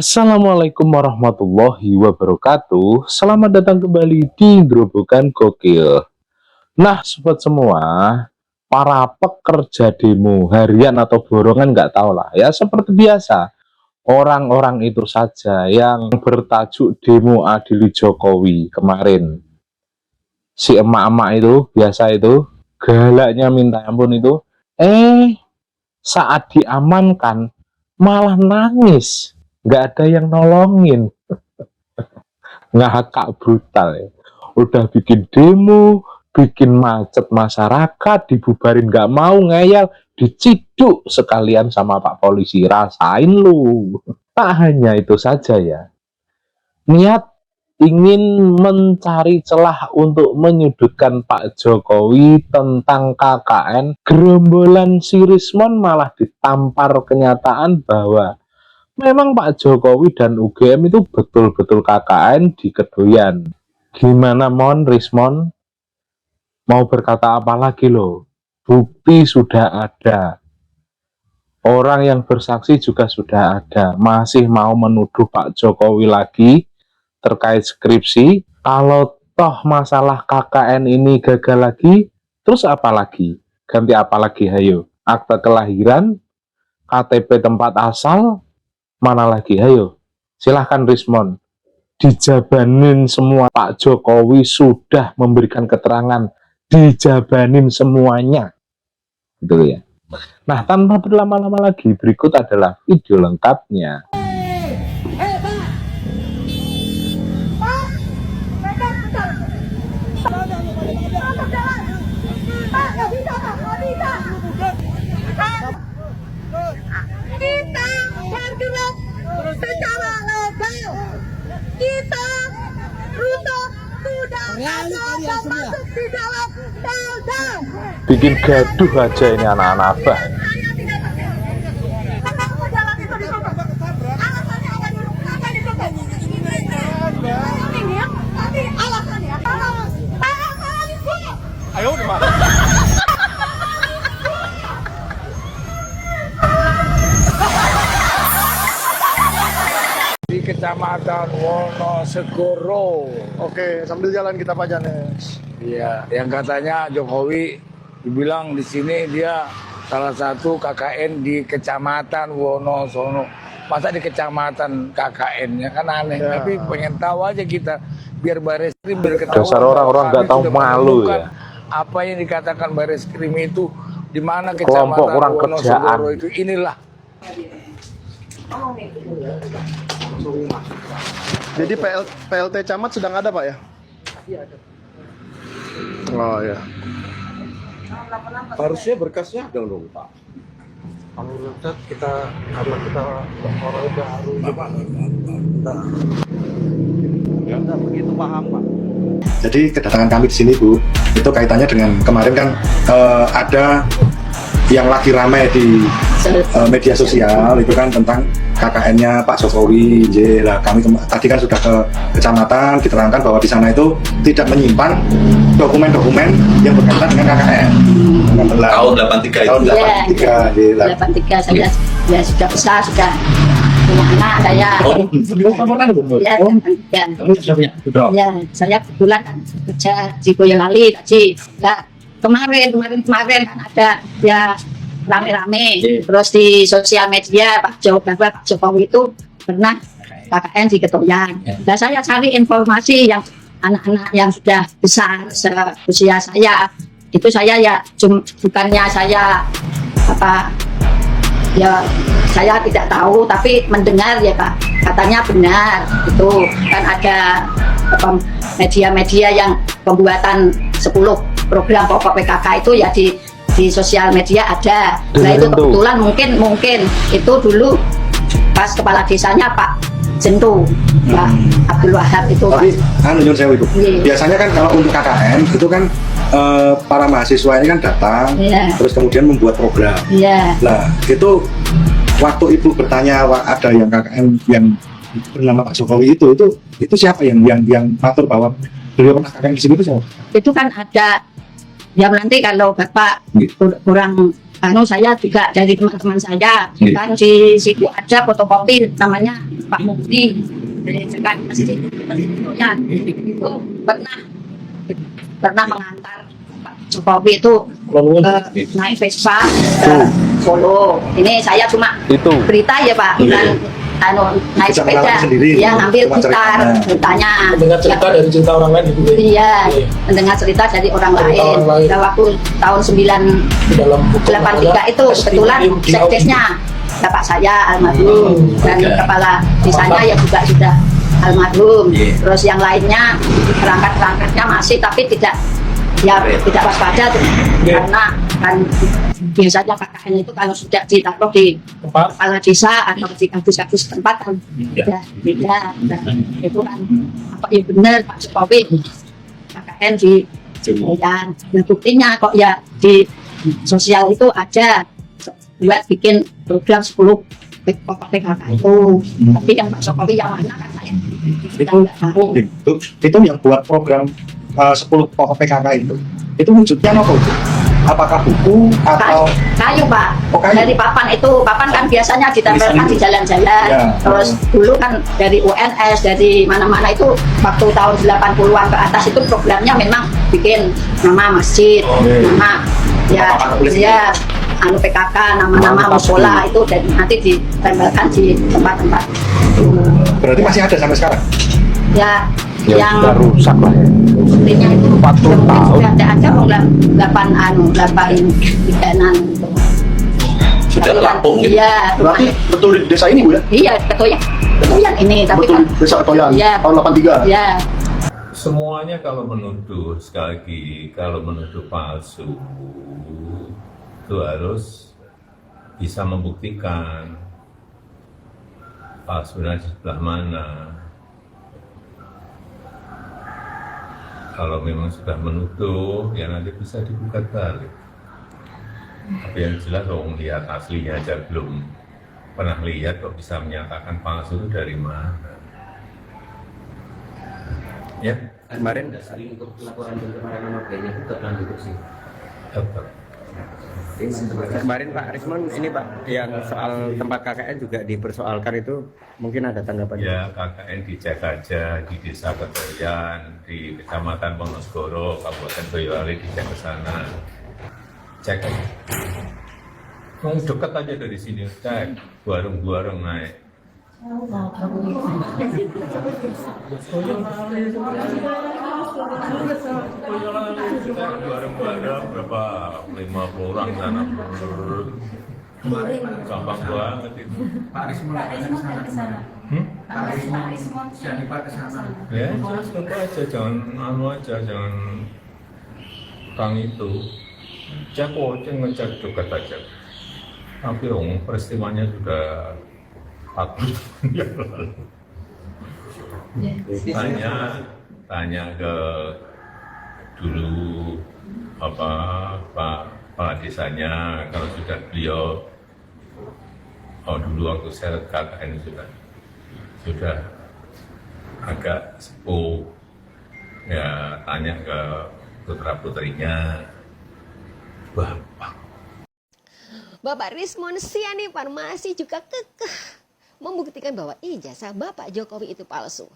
Assalamualaikum warahmatullahi wabarakatuh. Selamat datang kembali di Gerobokan Gokil. Nah, sobat semua, para pekerja demo harian atau borongan nggak tahu lah ya, seperti biasa. Orang-orang itu saja yang bertajuk demo adili Jokowi kemarin. Si emak-emak itu biasa itu galaknya minta ampun itu. Saat diamankan malah nangis. Nggak ada yang nolongin. Ngakak brutal ya. Udah bikin demo, bikin macet masyarakat, dibubarin nggak mau, ngeyel, diciduk sekalian sama Pak Polisi. Rasain lu. Tak hanya itu saja ya. Niat ingin mencari celah untuk menyudutkan Pak Jokowi tentang KKN, gerombolan si Rismon malah ditampar kenyataan bahwa memang Pak Jokowi dan UGM itu betul-betul KKN di Kedoyan. Gimana Rismon? Mau berkata apa lagi loh? Bukti sudah ada. Orang yang bersaksi juga sudah ada. Masih mau menuduh Pak Jokowi lagi terkait skripsi. Kalau toh masalah KKN ini gagal lagi, terus apa lagi? Ganti apa lagi, hayo? Akta kelahiran, KTP tempat asal, mana lagi? Ayo, silahkan Rismon. Dijabanin semua. Pak Jokowi sudah memberikan keterangan, dijabanin semuanya, gitu ya. Nah, tanpa berlama-lama lagi, berikut adalah video lengkapnya. Kita bergerak secara legal. Kita Ruto sudah ada dan masuk di dalam Polda. Bikin gaduh aja ini anak-anak abah. Ayo udah di Kecamatan Wonosegoro. Oke, sambil jalan kita Pak Janes. Iya, yang katanya Jokowi dibilang di sini dia salah satu KKN di Kecamatan Wonosono. Masa di Kecamatan KKN-nya kan aneh. Ya. Tapi pengen tahu aja kita biar Bareskrim berketahuan. Dasar orang-orang nggak tahu malu ya. Apa yang dikatakan Bareskrim itu di mana Kelompok Kecamatan kurang Wonosegoro kerjaan. itu inilah. Jadi PLT Camat sedang ada Pak ya? Iya ada. Oh ya. Harusnya berkasnya ada dong Pak. Kalau lihat kita apa kita orang baru. Bapak. Ya enggak begitu paham Pak. Jadi kedatangan kami di sini Bu, itu kaitannya dengan kemarin kan ada yang lagi ramai di media sosial itu kan tentang KKN-nya Pak Jokowi. Lah kami tadi kan sudah ke kecamatan diterangkan bahwa di sana itu tidak menyimpan dokumen-dokumen yang berkaitan dengan KKN. Tahun 83 Tahun 83 saya ya sudah besar, sudah punya anak saya. Ya, saya kebetulan kerja di Boyolali tadi. Ya, kemarin kan ada ya rame-rame. Terus di sosial media Pak Jokowi itu pernah KKN di Kedoyan. Dan saya cari informasi yang anak-anak yang sudah besar seusia saya. Itu saya ya bukannya saya ya saya tidak tahu, tapi mendengar ya Pak, katanya benar itu kan ada media-media yang pembuatan 10 program pokok PKK itu ya di sosial media ada. Nah itu kebetulan mungkin itu dulu pas kepala desanya Pak Jentu, Pak Abdul Wahab itu. Tapi nyuwun sewu Ibu. Biasanya kan kalau untuk KKN itu kan para mahasiswa ini kan datang, terus kemudian membuat program. Nah itu waktu Ibu bertanya ada yang KKN yang bernama Pak Jokowi itu siapa yang matur bahwa beliau pernah KKN di sini itu siapa? Itu kan ada ya, nanti kalau Bapak kurang saya juga dari teman-teman saya kan di situ ada fotokopi namanya Pak Mukti dari Cekan ya itu pernah mengantar Pak Jokowi itu naik Vespa ke Solo. Ini saya cuma berita ya Pak, bukan naik sepeda, dia ngambil gitar, bertanya. Mendengar cerita dari cerita orang lain gitu. Iya, mendengar cerita dari orang lain. Dan waktu tahun 1983 itu kebetulan sekdesnya bapak saya almarhum dan kepala desanya ya juga sudah almarhum. Terus yang lainnya perangkat-perangkatnya masih tapi tidak waspada karena kan biasanya KKN itu kalau sudah ditaruh di kepala desa atau di kardus-kardus tempat kan beda. Itu kan apa ya benar Pak Jokowi KKN di Medan. Nah buktinya kok ya di sosial itu ada buat bikin program 10 pokok PKK itu. Tapi yang Pak Jokowi yang mana kan saya itu yang buat program 10 pokok PKK itu wujudnya apa? Apakah buku atau kayu Pak? Kayu. Dari papan kan biasanya ditempelkan di jalan-jalan. Ya. Terus dulu kan dari UNS dari mana-mana itu waktu tahun 80-an ke atas itu programnya memang bikin nama masjid, nama PKK, nama musola itu dan nanti ditempelkan di tempat-tempat. Berarti masih ada sampai sekarang? Ya yang sudah rusak lah ya. sepertinya itu 40 tahun. sudah ada mau 8 bidanan Sudah terapung gitu. Iya, Berarti betul di desa ini Bu ya? iya Ketoyan ini tapi Betul kan desa Ketoyan Iya. tahun 83. ya Semuanya kalau menuduh, sekali lagi, kalau menuduh palsu, itu harus bisa membuktikan palsunya di sebelah mana. Kalau memang sudah menuduh, ya nanti bisa digugat balik. Tapi yang jelas, orang lihat aslinya aja belum pernah lihat, kok bisa menyatakan palsu itu dari mana. Ya, Kemarin dasari untuk laporan pencemaran nama baiknya itu tetap duduk sih. tetap. Kemarin Pak Rismon ini Pak yang soal tempat KKN juga dipersoalkan itu mungkin ada tanggapan? Ya, KKN dicek aja di Desa Ketoyan, di Kecamatan Wonosegoro, Kabupaten Boyolali, dicek ke sana. Cek aja. Mau dekat aja dari sini, cek. Warung-warung naik. Warung-warung berapa? 50 orang sana. Gampang banget itu. Pak Rismon ke sana. Pak Rismon siapa ke sana? Ya, coba aja, jangan kang itu. Cek ngecek dekat aja. Tapi peristiwanya sudah 40 tahun yang lalu. Tanya ke dulu Pak desanya, kalau sudah beliau dulu waktu saya KKN sudah agak sepuh, ya tanya ke putra putrinya Bapak Rismon Sianipar masih juga kekeh membuktikan bahwa ijazah Bapak Jokowi itu palsu.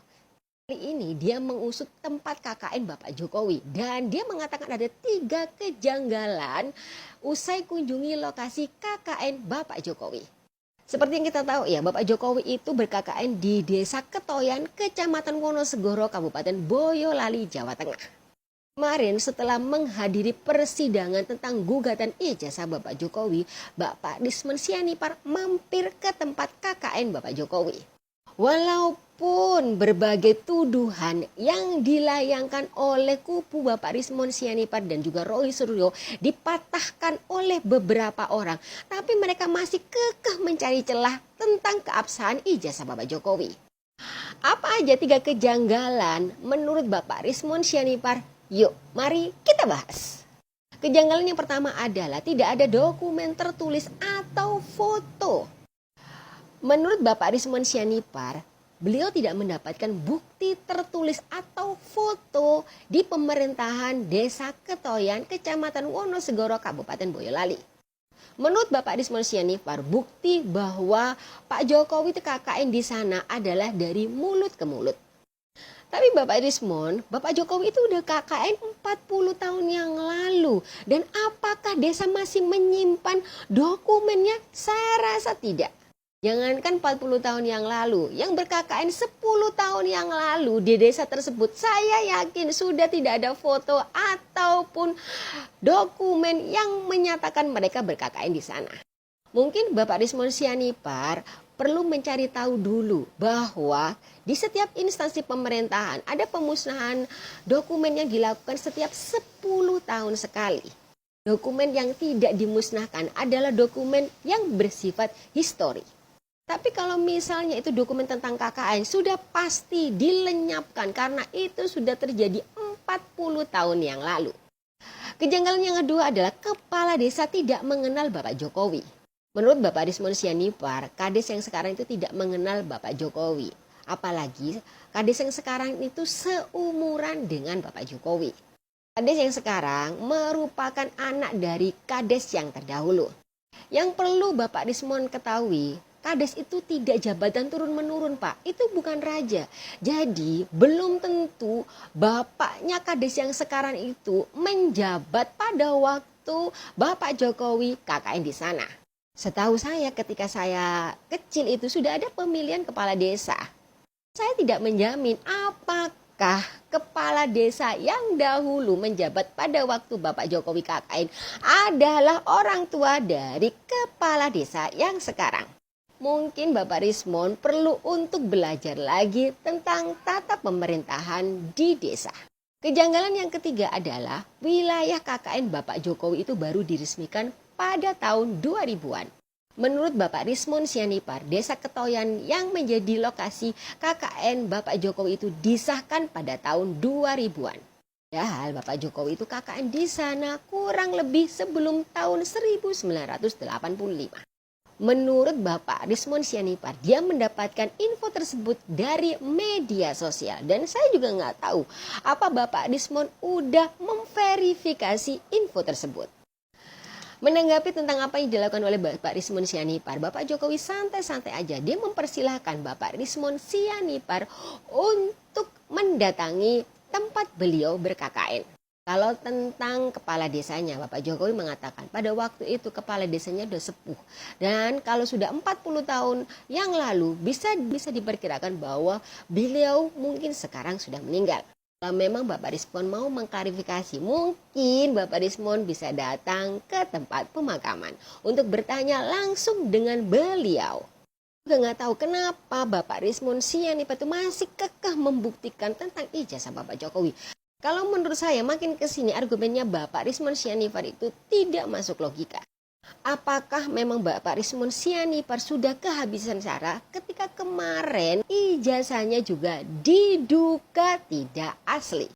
Kali ini dia mengusut tempat KKN Bapak Jokowi dan dia mengatakan ada 3 kejanggalan usai kunjungi lokasi KKN Bapak Jokowi. Seperti yang kita tahu ya, Bapak Jokowi itu ber-KKN di Desa Ketoyan, Kecamatan Wonosegoro, Kabupaten Boyolali, Jawa Tengah. Kemarin setelah menghadiri persidangan tentang gugatan ijazah Bapak Jokowi, Bapak Rismon Sianipar mampir ke tempat KKN Bapak Jokowi. Walaupun berbagai tuduhan yang dilayangkan oleh kubu Bapak Rismon Sianipar dan juga Roy Suryo dipatahkan oleh beberapa orang, tapi mereka masih kekeh mencari celah tentang keabsahan ijazah Bapak Jokowi. Apa aja 3 kejanggalan menurut Bapak Rismon Sianipar? Yuk, mari kita bahas. Kejanggalan yang pertama adalah tidak ada dokumen tertulis atau foto. Menurut Bapak Rismon Sianipar, beliau tidak mendapatkan bukti tertulis atau foto di pemerintahan Desa Ketoyan, Kecamatan Wonosegoro, Kabupaten Boyolali. Menurut Bapak Rismon Sianipar, bukti bahwa Pak Jokowi itu KKN di sana adalah dari mulut ke mulut. Tapi Bapak Rismon, Bapak Jokowi itu udah KKN 40 tahun yang lalu. Dan apakah desa masih menyimpan dokumennya? Saya rasa tidak. Jangankan 40 tahun yang lalu, yang ber-KKN 10 tahun yang lalu di desa tersebut, saya yakin sudah tidak ada foto ataupun dokumen yang menyatakan mereka ber-KKN di sana. Mungkin Bapak Rismon Sianipar perlu mencari tahu dulu bahwa di setiap instansi pemerintahan ada pemusnahan dokumen yang dilakukan setiap 10 tahun sekali. Dokumen yang tidak dimusnahkan adalah dokumen yang bersifat histori. Tapi kalau misalnya itu dokumen tentang KKN sudah pasti dilenyapkan karena itu sudah terjadi 40 tahun yang lalu. Kejanggalan yang kedua adalah kepala desa tidak mengenal Bapak Jokowi. Menurut Bapak Rismon Sianipar, kades yang sekarang itu tidak mengenal Bapak Jokowi. Apalagi kades yang sekarang itu seumuran dengan Bapak Jokowi. Kades yang sekarang merupakan anak dari kades yang terdahulu. Yang perlu Bapak Rismon ketahui, kades itu tidak jabatan turun-menurun, Pak. Itu bukan raja. Jadi belum tentu bapaknya kades yang sekarang itu menjabat pada waktu Bapak Jokowi KKN di sana. Setahu saya ketika saya kecil itu sudah ada pemilihan kepala desa. Saya tidak menjamin apakah kepala desa yang dahulu menjabat pada waktu Bapak Jokowi KKN adalah orang tua dari kepala desa yang sekarang. Mungkin Bapak Rismon perlu untuk belajar lagi tentang tata pemerintahan di desa. Kejanggalan yang ketiga adalah wilayah KKN Bapak Jokowi itu baru diresmikan pada tahun 2000-an. Menurut Bapak Rismon Sianipar, Desa Ketoyan yang menjadi lokasi KKN Bapak Jokowi itu disahkan pada tahun 2000-an. Padahal Bapak Jokowi itu KKN di sana kurang lebih sebelum tahun 1985. Menurut Bapak Rismon Sianipar, dia mendapatkan info tersebut dari media sosial. Dan saya juga nggak tahu apa Bapak Rismon udah memverifikasi info tersebut. Menanggapi tentang apa yang dilakukan oleh Bapak Rismon Sianipar, Bapak Jokowi santai-santai aja. Dia mempersilahkan Bapak Rismon Sianipar untuk mendatangi tempat beliau ber-KKN. Kalau tentang kepala desanya, Bapak Jokowi mengatakan pada waktu itu kepala desanya sudah sepuh. Dan kalau sudah 40 tahun yang lalu bisa diperkirakan bahwa beliau mungkin sekarang sudah meninggal. Kalau memang Bapak Rismon mau mengklarifikasi, mungkin Bapak Rismon bisa datang ke tempat pemakaman untuk bertanya langsung dengan beliau. Juga nggak tahu kenapa Bapak Rismon Sianipar itu masih kekeh membuktikan tentang ijazah Bapak Jokowi. Kalau menurut saya makin kesini argumennya Bapak Rismon Sianipar itu tidak masuk logika. Apakah memang Bapak Rismon Sianipar sudah kehabisan cara ketika kemarin ijazahnya juga diduga tidak asli?